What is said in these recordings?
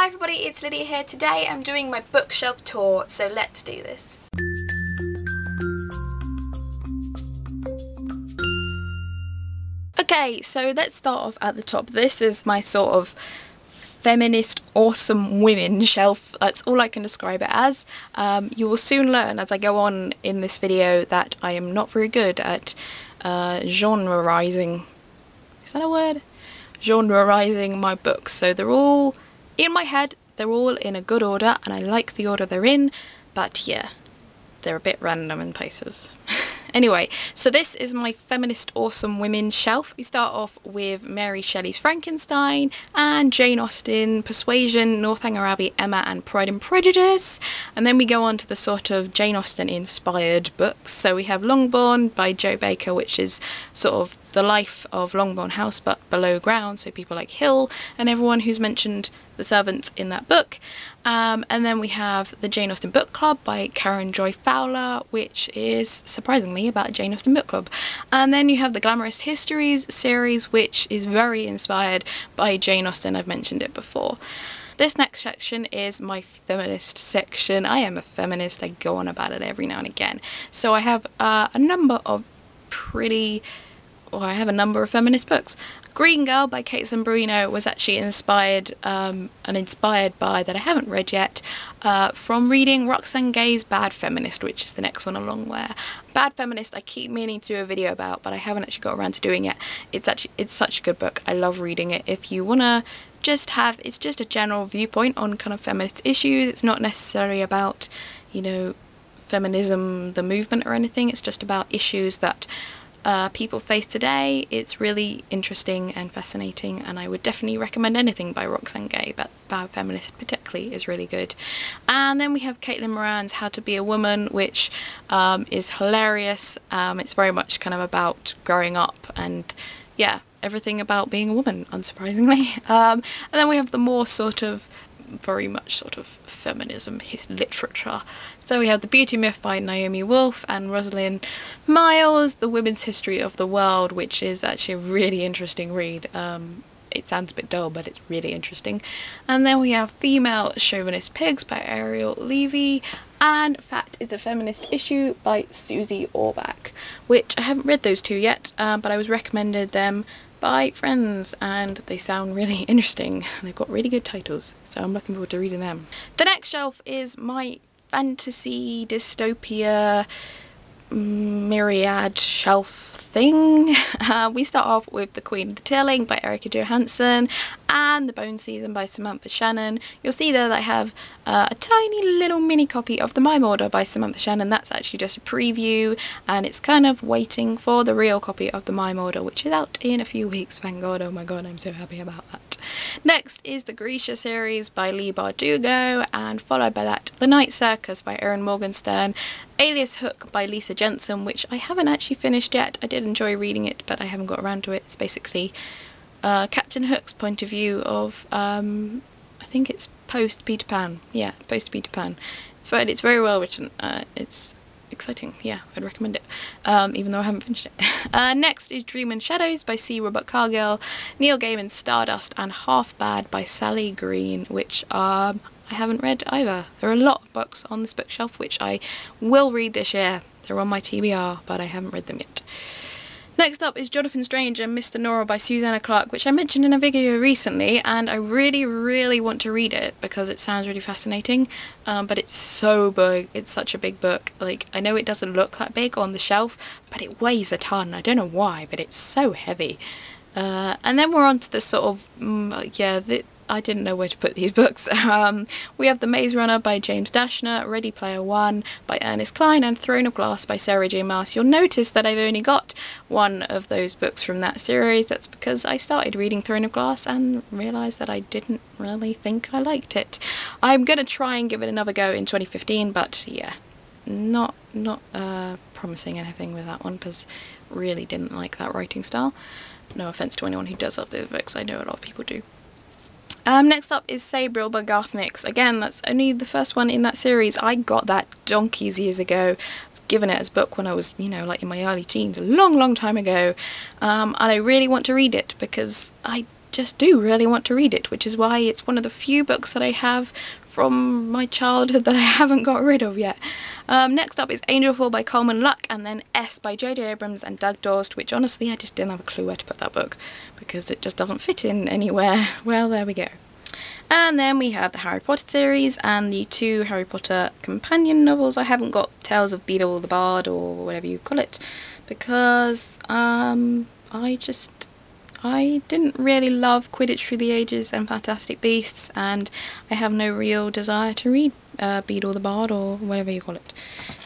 Hi everybody, it's Lydia here. Today I'm doing my bookshelf tour, so let's do this. Okay, so let's start off at the top. This is my sort of feminist awesome women shelf. That's all I can describe it as. You will soon learn as I go on in this video that I am not very good at genreizing. Is that a word? Genreizing my books. So they're all in my head, they're all in a good order, and I like the order they're in, but yeah, they're a bit random in places. Anyway, so this is my feminist awesome women shelf. We start off with Mary Shelley's Frankenstein and Jane Austen, Persuasion, Northanger Abbey, Emma and Pride and Prejudice. And then we go on to the sort of Jane Austen inspired books. So we have Longbourn by Jo Baker, which is sort of the life of Longbourn House but below ground, so people like Hill and everyone who's mentioned the servants in that book. And then we have the Jane Austen Book Club by Karen Joy Fowler, which is surprisingly about a Jane Austen book club. And then you have the Glamorous Histories series, which is very inspired by Jane Austen. I've mentioned it before. This next section is my feminist section. I am a feminist, I go on about it every now and again. So I have a number of feminist books. Green Girl by Kate Zambrino was actually inspired by, that I haven't read yet, from reading Roxane Gay's Bad Feminist, which is the next one along there. Bad Feminist I keep meaning to do a video about, but I haven't actually got around to doing it. It's such a good book. I love reading it. If you wanna it's just a general viewpoint on kind of feminist issues. It's not necessarily about, you know, feminism, the movement or anything. It's just about issues that people face today. It's really interesting and fascinating, and I would definitely recommend anything by Roxane Gay, but Bad Feminist particularly is really good. And then we have Caitlin Moran's How to Be a Woman, which is hilarious. It's very much kind of about growing up and yeah, everything about being a woman, unsurprisingly. And then we have the more very much feminism literature. So we have The Beauty Myth by Naomi Wolf and Rosalind Miles, The Women's History of the World, which is actually a really interesting read. It sounds a bit dull, but it's really interesting. And then we have Female Chauvinist Pigs by Ariel Levy, and Fat is a Feminist Issue by Susie Orbach, which I haven't read those two yet, but I was recommended them by friends and they sound really interesting. They've got really good titles, so I'm looking forward to reading them. The next shelf is my fantasy dystopia myriad shelf thing. We start off with The Queen of the Tilling by Erica Johansson and The Bone Season by Samantha Shannon. You'll see there that I have a tiny little mini copy of The Mime Order by Samantha Shannon. That's actually just a preview, and it's kind of waiting for the real copy of The Mime Order, which is out in a few weeks, thank God. Oh my god, I'm so happy about that. Next is the Grisha series by Leigh Bardugo, and followed by that The Night Circus by Erin Morgenstern, Alias Hook by Lisa Jensen, which I haven't actually finished yet. I did enjoy reading it, but I haven't got around to it. It's basically Captain Hook's point of view of, I think it's post Peter Pan. Yeah, post Peter Pan. It's very well written. It's exciting. Yeah, I'd recommend it, even though I haven't finished it. Next is Dream and Shadows by C. Robert Cargill, Neil Gaiman's Stardust, and Half Bad by Sally Green, which I haven't read either. There are a lot of books on this bookshelf which I will read this year. They're on my TBR, but I haven't read them yet. Next up is Jonathan Strange and Mr. Nora by Susanna Clarke, which I mentioned in a video recently, and I really want to read it because it sounds really fascinating, but it's so big. It's such a big book. Like, I know it doesn't look that big on the shelf, but it weighs a ton. I don't know why, but it's so heavy. And then we're on to the sort of, I didn't know where to put these books. We have The Maze Runner by James Dashner, Ready Player One by Ernest Cline, and Throne of Glass by Sarah J Maas. You'll notice that I've only got one of those books from that series. That's because I started reading Throne of Glass and realised that I didn't really think I liked it. I'm going to try and give it another go in 2015, but yeah, not promising anything with that one because really didn't like that writing style. No offence to anyone who does love those books, I know a lot of people do. Next up is Sabriel by Garth Nix. Again, that's only the first one in that series. I got that donkeys years ago. I was given it as a book when I was, you know, like in my early teens, a long time ago. And I really want to read it because I just do really want to read it, which is why it's one of the few books that I have from my childhood that I haven't got rid of yet. Next up is Angelful by Coleman Luck, and then S by J.J. Abrams and Doug Dorst, which honestly I just didn't have a clue where to put that book because it just doesn't fit in anywhere. Well, there we go. And then we have the Harry Potter series and the 2 Harry Potter companion novels. I haven't got Tales of Beedle the Bard or whatever you call it because I didn't really love Quidditch Through the Ages and Fantastic Beasts, and I have no real desire to read Beedle the Bard or whatever you call it.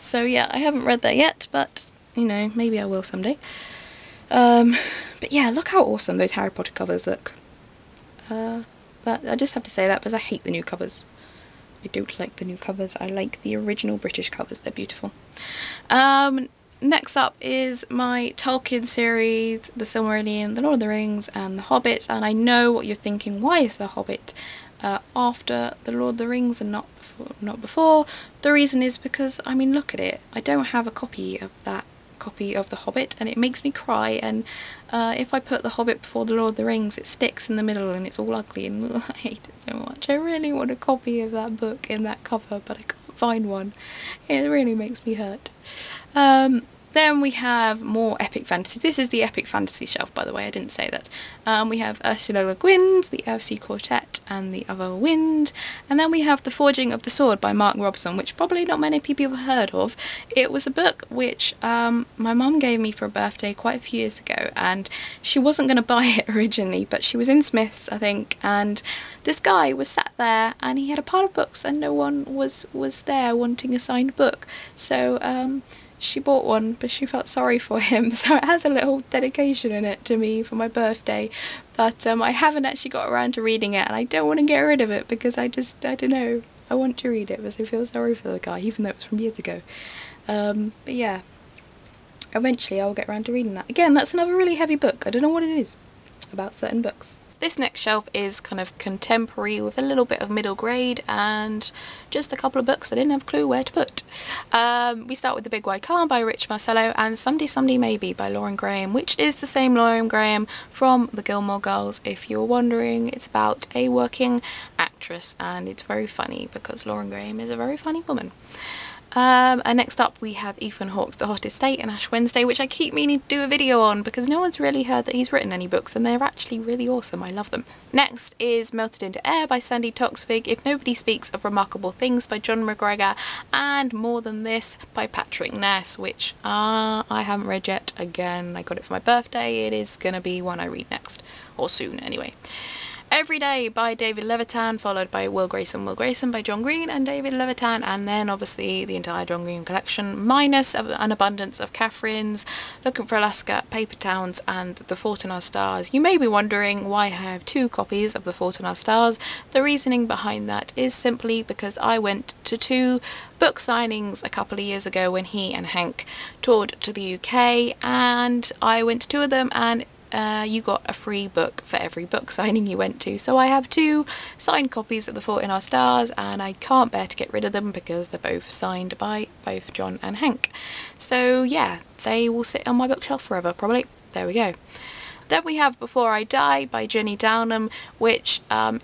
So yeah, I haven't read that yet, but you know, maybe I will someday. But yeah, look how awesome those Harry Potter covers look. But I just have to say that because I hate the new covers. I don't like the new covers. I like the original British covers. They're beautiful. Next up is my Tolkien series, The Silmarillion, The Lord of the Rings and The Hobbit, and I know what you're thinking, why is The Hobbit after The Lord of the Rings and not before? The reason is because, I mean, look at it. I don't have a copy of that copy of The Hobbit and it makes me cry, and if I put The Hobbit before The Lord of the Rings it sticks in the middle and it's all ugly and I hate it so much. I really want a copy of that book in that cover but I can't find one. It really makes me hurt. Then we have more epic fantasy. This is the epic fantasy shelf, by the way, I didn't say that. We have Ursula Le Guin's The Earthsea Quartet and The Other Wind. And then we have The Forging of the Sword by Mark Robson, which probably not many people have heard of. It was a book which my mum gave me for a birthday quite a few years ago, and she wasn't going to buy it originally, but she was in Smith's, I think, and this guy was sat there and he had a pile of books and no one was there wanting a signed book. So she bought one, but she felt sorry for him, so it has a little dedication in it to me for my birthday, but I haven't actually got around to reading it, and I don't want to get rid of it because I don't know, I want to read it because I feel sorry for the guy, even though it was from years ago. But yeah, eventually I'll get around to reading that. Again, that's another really heavy book. I don't know what it is about certain books. This next shelf is kind of contemporary with a little bit of middle grade and just a couple of books I didn't have a clue where to put. We start with The Big White Car by Rich Marcello and Someday Someday Maybe by Lauren Graham, which is the same Lauren Graham from The Gilmore Girls, if you were wondering. It's about a working actress and it's very funny because Lauren Graham is a very funny woman. And next up we have Ethan Hawke's The Hottest Date and Ash Wednesday, which I keep meaning to do a video on because no one's really heard that he's written any books and they're actually really awesome. I love them. Next is Melted into Air by Sandy Toksvig, If Nobody Speaks of Remarkable Things by John McGregor, and More Than This by Patrick Ness, which I haven't read yet. Again, I got it for my birthday. It is gonna be one I read next, or soon anyway. Every Day by David Levitan, followed by Will Grayson by John Green and David Levitan, and then obviously the entire John Green collection, minus An Abundance of Catherine's, Looking for Alaska, Paper Towns and The Fault in Our Stars. You may be wondering why I have 2 copies of The Fault in Our Stars. The reasoning behind that is simply because I went to 2 book signings a couple of years ago when he and Hank toured to the UK, and I went to 2 of them, and you got a free book for every book signing you went to. So I have 2 signed copies of The Fault in Our Stars and I can't bear to get rid of them because they're both signed by both John and Hank. So yeah, they will sit on my bookshelf forever probably. There we go. Then we have Before I Die by Jenny Downham, which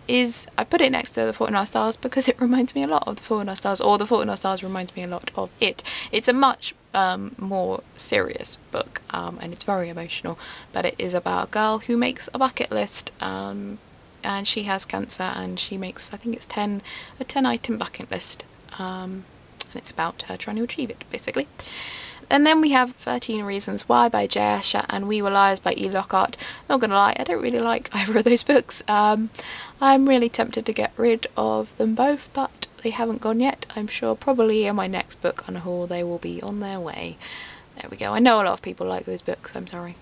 is, I put it next to The Fault in Our Stars because it reminds me a lot of The Fault in Our Stars, or The Fault in Our Stars reminds me a lot of it. It's a much more serious book and it's very emotional, but it is about a girl who makes a bucket list and she has cancer and she makes, I think it's a 10 item bucket list, and it's about her trying to achieve it basically. And then we have 13 Reasons Why by Jay Asher and We Were Liars by E. Lockhart. Not gonna lie, I don't really like either of those books. I'm really tempted to get rid of them both, but they haven't gone yet. I'm sure probably in my next book on a haul they will be on their way. There we go. I know a lot of people like those books, I'm sorry.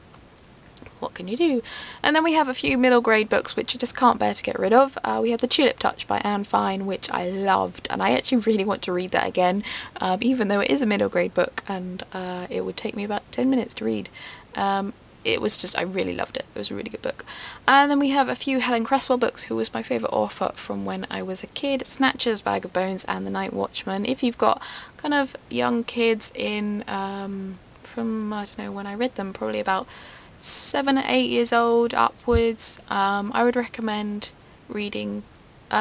What can you do? And then we have a few middle grade books which I just can't bear to get rid of. We have The Tulip Touch by Anne Fine, which I loved, and I actually really want to read that again, even though it is a middle grade book and it would take me about 10 minutes to read. It was just, I really loved it. It was a really good book. And then we have a few Helen Cresswell books, who was my favourite author from when I was a kid. Snatches, Bag of Bones and The Night Watchman. If you've got kind of young kids in, from, I don't know, when I read them, probably about 7 or 8 years old upwards, I would recommend reading,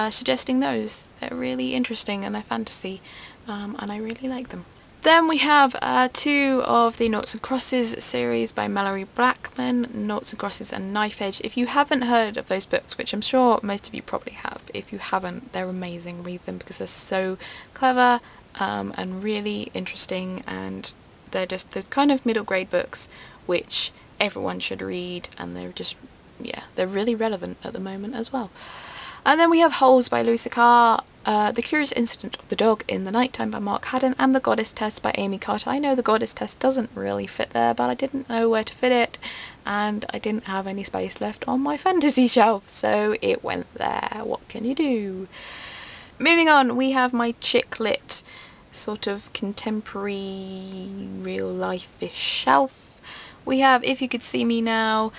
suggesting those. They're really interesting and they're fantasy, and I really like them. Then we have 2 of the Noughts and Crosses series by Mallory Blackman, Noughts and Crosses and Knife Edge. If you haven't heard of those books, which I'm sure most of you probably have, if you haven't, they're amazing. Read them because they're so clever and really interesting, and they're just those kind of middle grade books which everyone should read, and they're just, yeah, they're really relevant at the moment as well. And then we have Holes by Louisa Carr, The Curious Incident of the Dog in the Nighttime by Mark Haddon, and The Goddess Test by Amy Carter. I know The Goddess Test doesn't really fit there, but I didn't know where to fit it, and I didn't have any space left on my fantasy shelf, so it went there. What can you do? Moving on, we have my chick lit, sort of contemporary, real life-ish shelf. We have If You Could See Me Now,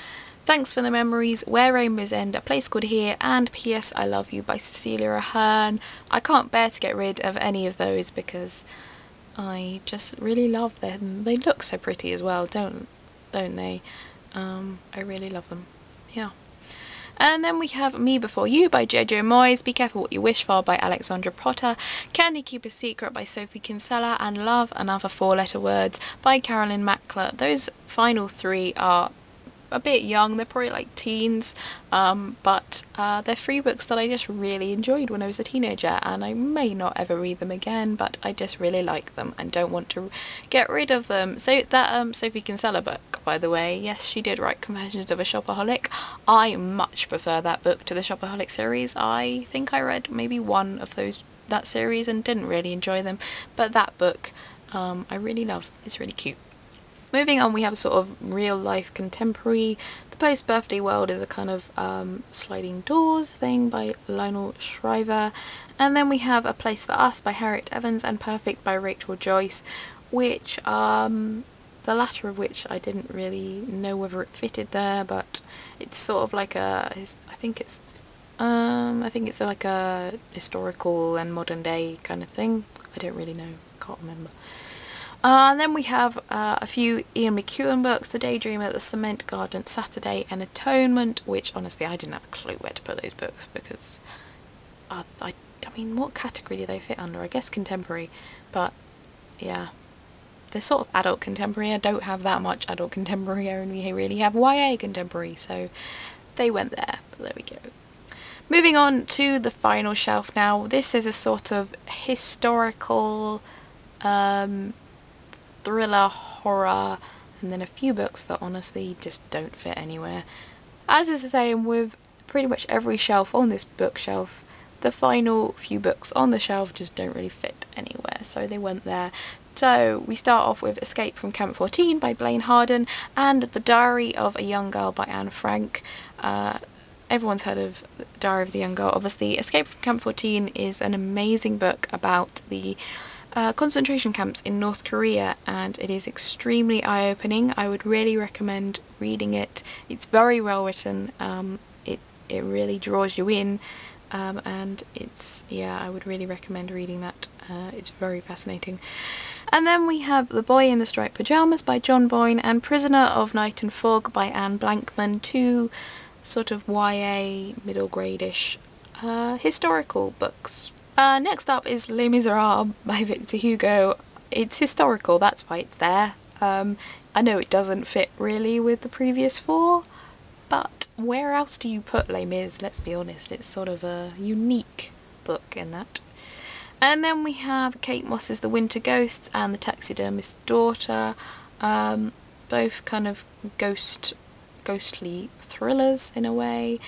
Thanks for the Memories, Where Rainbows End, A Place Called Here, and P.S. I Love You by Cecilia Ahern. I can't bear to get rid of any of those because I just really love them. They look so pretty as well, don't they? I really love them. Yeah. And then we have Me Before You by Jojo Moyes, Be Careful What You Wish For by Alexandra Potter, Candy Keeper's Secret by Sophie Kinsella, and Love and Other Four-Letter Words by Carolyn Mackler. Those final 3 are a bit young, they're probably like teens, but they're 3 books that I just really enjoyed when I was a teenager, and I may not ever read them again, but I just really like them and don't want to get rid of them. So that Sophie Kinsella book, by the way, yes, she did write Confessions of a Shopaholic. I much prefer that book to the Shopaholic series. I think I read maybe one of that series and didn't really enjoy them, but that book I really love. It's really cute. Moving on, we have a sort of real-life contemporary. The Post-Birthday World is a kind of sliding doors thing by Lionel Shriver. And then we have A Place for Us by Harriet Evans and Perfect by Rachel Joyce, which, the latter of which I didn't really know whether it fitted there, but it's sort of like I think it's like a historical and modern day kind of thing. I don't really know, can't remember. And then we have a few Ian McEwan books, The Daydreamer, The Cement Garden, Saturday, and Atonement, which honestly I didn't have a clue where to put those books because I mean, what category do they fit under? I guess contemporary, but yeah, they're sort of adult contemporary. I don't have that much adult contemporary, I only really have YA contemporary, so they went there, but there we go. Moving on to the final shelf now. This is a sort of historical thriller, horror, and then a few books that honestly just don't fit anywhere. As is the same with pretty much every shelf on this bookshelf, the final few books on the shelf just don't really fit anywhere, so they went there. So we start off with Escape from Camp 14 by Blaine Harden and The Diary of a Young Girl by Anne Frank. Everyone's heard of Diary of the Young Girl, obviously. Escape from Camp 14 is an amazing book about the concentration camps in North Korea, and it is extremely eye-opening. I would really recommend reading it. It's very well written, it really draws you in, and it's, yeah, I would really recommend reading that. It's very fascinating. And then we have The Boy in the Striped Pyjamas by John Boyne and Prisoner of Night and Fog by Anne Blankman, 2 sort of YA middle grade-ish historical books. Next up is Les Miserables by Victor Hugo. It's historical, that's why it's there. I know it doesn't fit really with the previous 4, but where else do you put Les Mis? Let's be honest, it's sort of a unique book in that. And then we have Kate Moss's The Winter Ghosts and The Taxidermist's Daughter, both kind of ghostly thrillers in a way.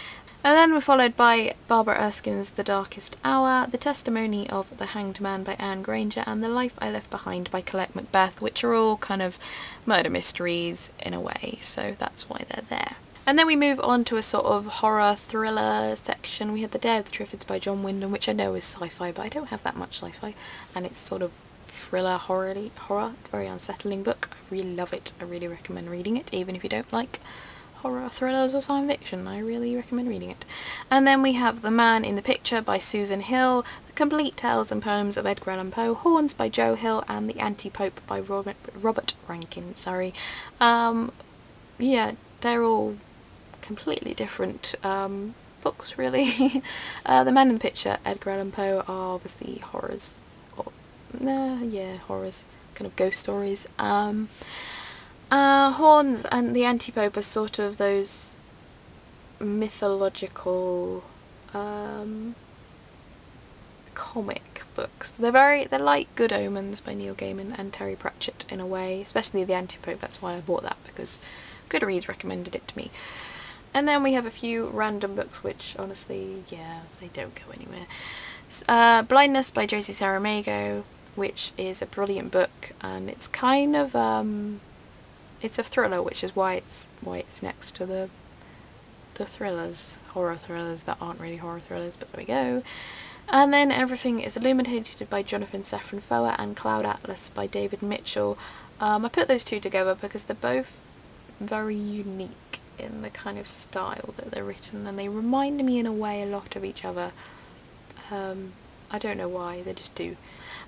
And then we're followed by Barbara Erskine's The Darkest Hour, The Testimony of the Hanged Man by Anne Granger, and The Life I Left Behind by Colette Macbeth, which are all kind of murder mysteries in a way, so that's why they're there. And then we move on to a sort of horror thriller section. We have The Day of the Triffids by John Wyndham, which I know is sci-fi, but I don't have that much sci-fi, and it's sort of thriller, horror. It's a very unsettling book. I really love it. I really recommend reading it, even if you don't like horror thrillers or science fiction. I really recommend reading it. And then we have The Man in the Picture by Susan Hill, The Complete Tales and Poems of Edgar Allan Poe, Horns by Joe Hill, and The Anti-Pope by Robert Rankin. Sorry. Yeah, they're all completely different books, really. The Man in the Picture, Edgar Allan Poe, are obviously horrors. Yeah, horrors, kind of ghost stories. Horns and the Anti-Pope are sort of those mythological comic books. They're like Good Omens by Neil Gaiman and Terry Pratchett in a way, especially the Anti-Pope. That's why I bought that, because Goodreads recommended it to me. And then we have a few random books which, honestly, yeah, they don't go anywhere. Blindness by Josie Saramago, which is a brilliant book, and it's kind of it's a thriller, which is why it's next to the thrillers, horror thrillers that aren't really horror thrillers, but there we go. And then Everything is Illuminated by Jonathan Safran Foer and Cloud Atlas by David Mitchell. I put those two together because they're both very unique in the kind of style that they're written, and they remind me in a way a lot of each other. I don't know why, they just do.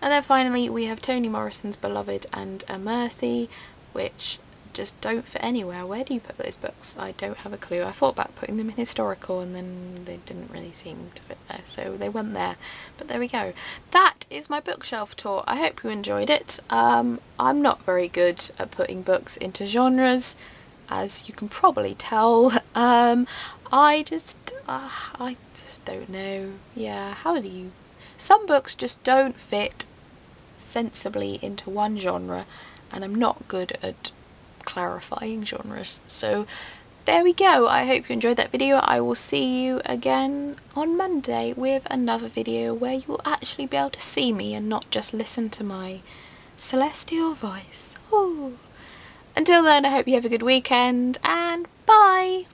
And then finally we have Toni Morrison's Beloved and A Mercy, which just don't fit anywhere. Where do you put those books? I don't have a clue. I thought about putting them in historical, and then they didn't really seem to fit there, so they went there. But there we go. That is my bookshelf tour. I hope you enjoyed it. I'm not very good at putting books into genres, as you can probably tell. I just don't know. Yeah, how do you... Some books just don't fit sensibly into one genre, and I'm not good at clarifying genres. So there we go. I hope you enjoyed that video. I will see you again on Monday with another video where you will actually be able to see me and not just listen to my celestial voice. Ooh. Until then, I hope you have a good weekend, and bye!